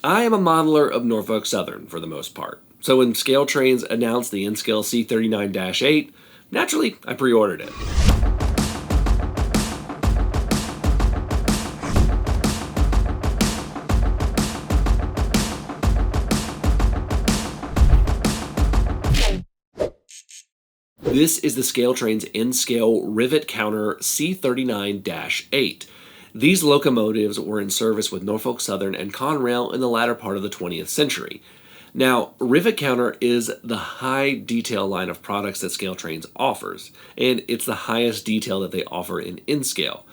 I am a modeler of Norfolk Southern for the most part. So when ScaleTrains announced the N Scale C39-8, naturally I pre-ordered it. This is the ScaleTrains N Scale Rivet Counter C39-8. These locomotives were in service with Norfolk Southern and Conrail in the latter part of the 20th century. Now, Rivet Counter is the high detail line of products that ScaleTrains offers, and it's the highest detail that they offer in N-Scale.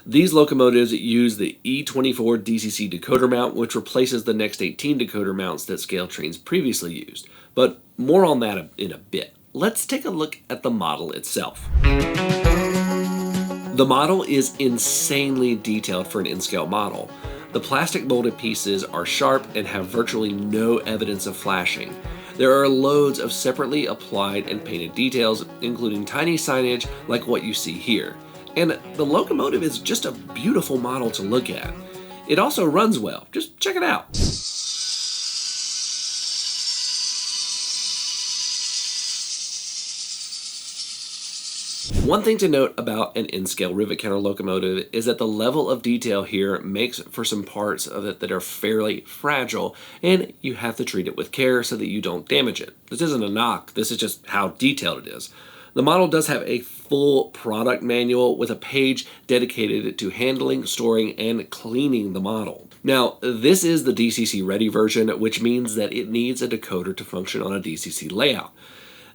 These locomotives use the E24 DCC decoder mount, which replaces the Next 18 decoder mounts that ScaleTrains previously used, but more on that in a bit. Let's take a look at the model itself. The model is insanely detailed for an N-Scale model. The plastic molded pieces are sharp and have virtually no evidence of flashing. There are loads of separately applied and painted details, including tiny signage like what you see here. And the locomotive is just a beautiful model to look at. It also runs well. Just check it out. One thing to note about an N-Scale rivet counter locomotive is that the level of detail here makes for some parts of it that are fairly fragile, and you have to treat it with care so that you don't damage it. This isn't a knock, this is just how detailed it is. The model does have a full product manual with a page dedicated to handling, storing, and cleaning the model. Now, this is the DCC ready version, which means that it needs a decoder to function on a DCC layout.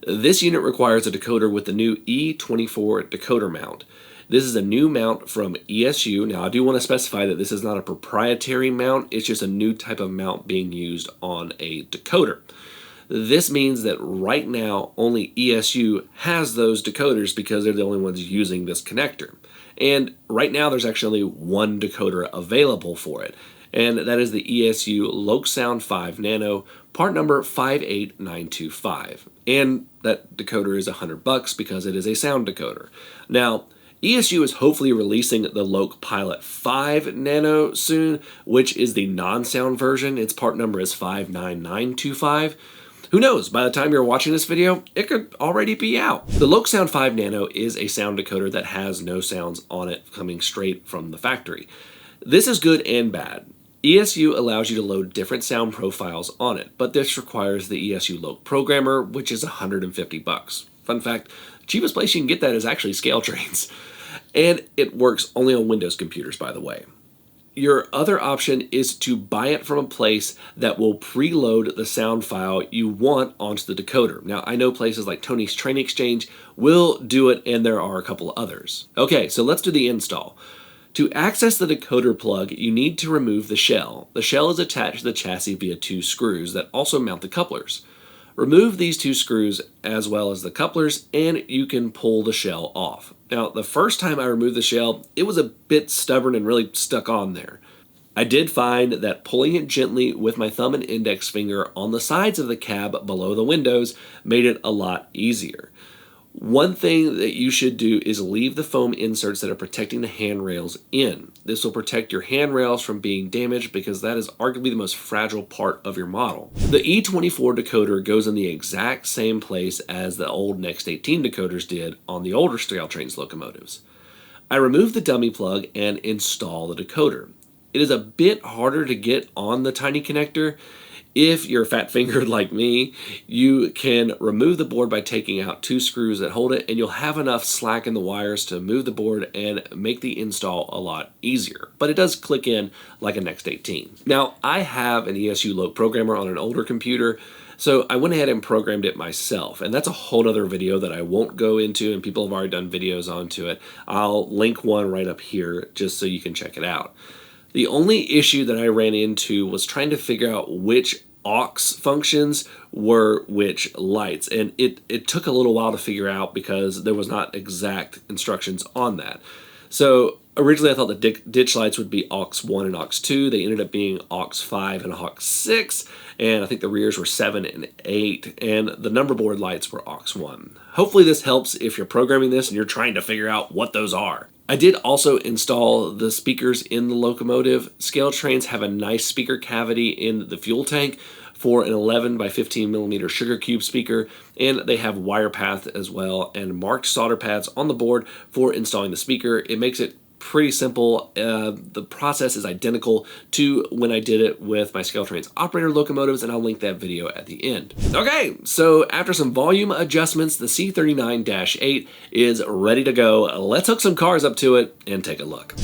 This unit requires a decoder with the new E24 decoder mount. This is a new mount from ESU. Now, I do want to specify that this is not a proprietary mount, it's just a new type of mount being used on a decoder. This means that right now only ESU has those decoders because they're the only ones using this connector. And right now there's actually only one decoder available for it, and that is the ESU Loksound 5 Nano, part number 58925. And that decoder is $100 because it is a sound decoder. Now, ESU is hopefully releasing the LokPilot 5 Nano soon, which is the non-sound version. Its part number is 59925. Who knows, by the time you're watching this video, it could already be out. The Loksound 5 Nano is a sound decoder that has no sounds on it coming straight from the factory. This is good and bad. ESU allows you to load different sound profiles on it, but this requires the ESU LokProgrammer, which is $150. Fun fact, the cheapest place you can get that is actually ScaleTrains. And it works only on Windows computers, by the way. Your other option is to buy it from a place that will preload the sound file you want onto the decoder. Now, I know places like Tony's Train Exchange will do it, and there are a couple others. Okay, so let's do the install. To access the decoder plug, you need to remove the shell. The shell is attached to the chassis via two screws that also mount the couplers. Remove these two screws as well as the couplers, and you can pull the shell off. Now, the first time I removed the shell, it was a bit stubborn and really stuck on there. I did find that pulling it gently with my thumb and index finger on the sides of the cab below the windows made it a lot easier. One thing that you should do is leave the foam inserts that are protecting the handrails in. This will protect your handrails from being damaged because that is arguably the most fragile part of your model. The E24 decoder goes in the exact same place as the old Next 18 decoders did on the older ScaleTrains locomotives. I remove the dummy plug and install the decoder. It is a bit harder to get on the tiny connector. If you're fat-fingered like me, you can remove the board by taking out two screws that hold it, and you'll have enough slack in the wires to move the board and make the install a lot easier. But it does click in like a Next 18. Now, I have an ESU LokProgrammer on an older computer, so I went ahead and programmed it myself, and that's a whole other video that I won't go into, and people have already done videos onto it. I'll link one right up here just so you can check it out. The only issue that I ran into was trying to figure out which aux functions were which lights, and it took a little while to figure out because there was not exact instructions on that. So Originally, I thought the ditch lights would be aux 1 and aux 2. They ended up being aux 5 and aux 6, and I think the rears were 7 and 8, and the number board lights were aux 1. Hopefully this helps if you're programming this and you're trying to figure out what those are. I did also install the speakers in the Locomotive. ScaleTrains have a nice speaker cavity in the fuel tank for an 11 by 15 millimeter sugar cube speaker, and they have wire path as well and marked solder pads on the board for installing the speaker. It makes it pretty simple. The process is identical to when I did it with my ScaleTrains operator locomotives, and I'll link that video at the end. Okay, so after some volume adjustments, the C39-8 is ready to go. Let's hook some cars up to it and take a look.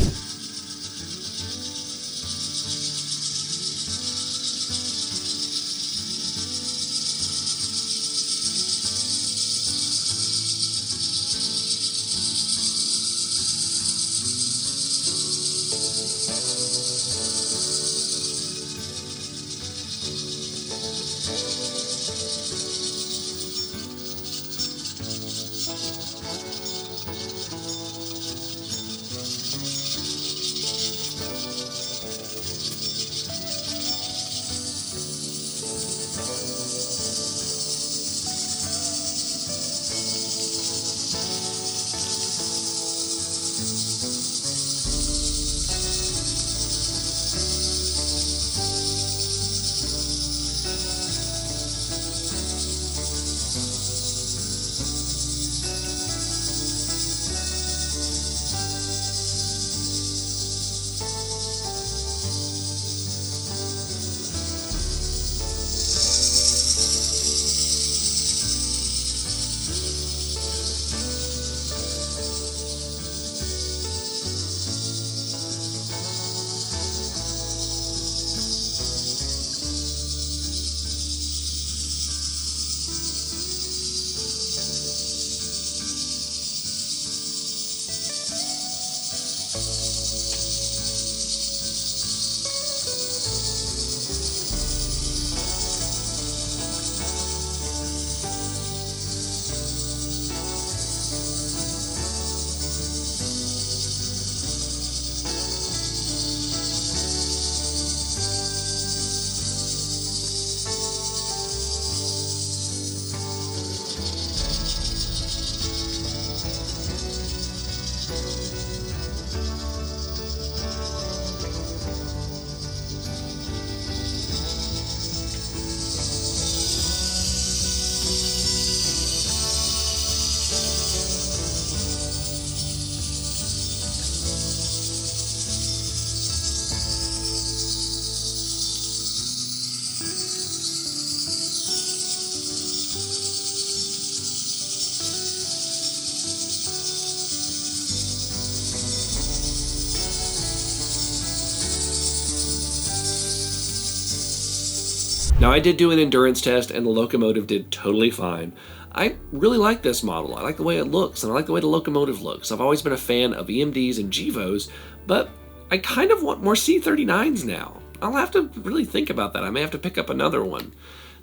Now, I did do an endurance test and the Locomotive did totally fine. I really like this model. I like the way it looks and I like the way the Locomotive looks. I've always been a fan of EMDs and GEVOs, but I kind of want more C39s now. I'll have to really think about that. I may have to pick up another one.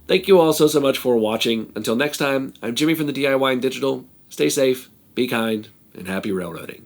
Thank you all so much for watching. Until next time, I'm Jimmy from the DIY and Digital. Stay safe, be kind, and happy railroading.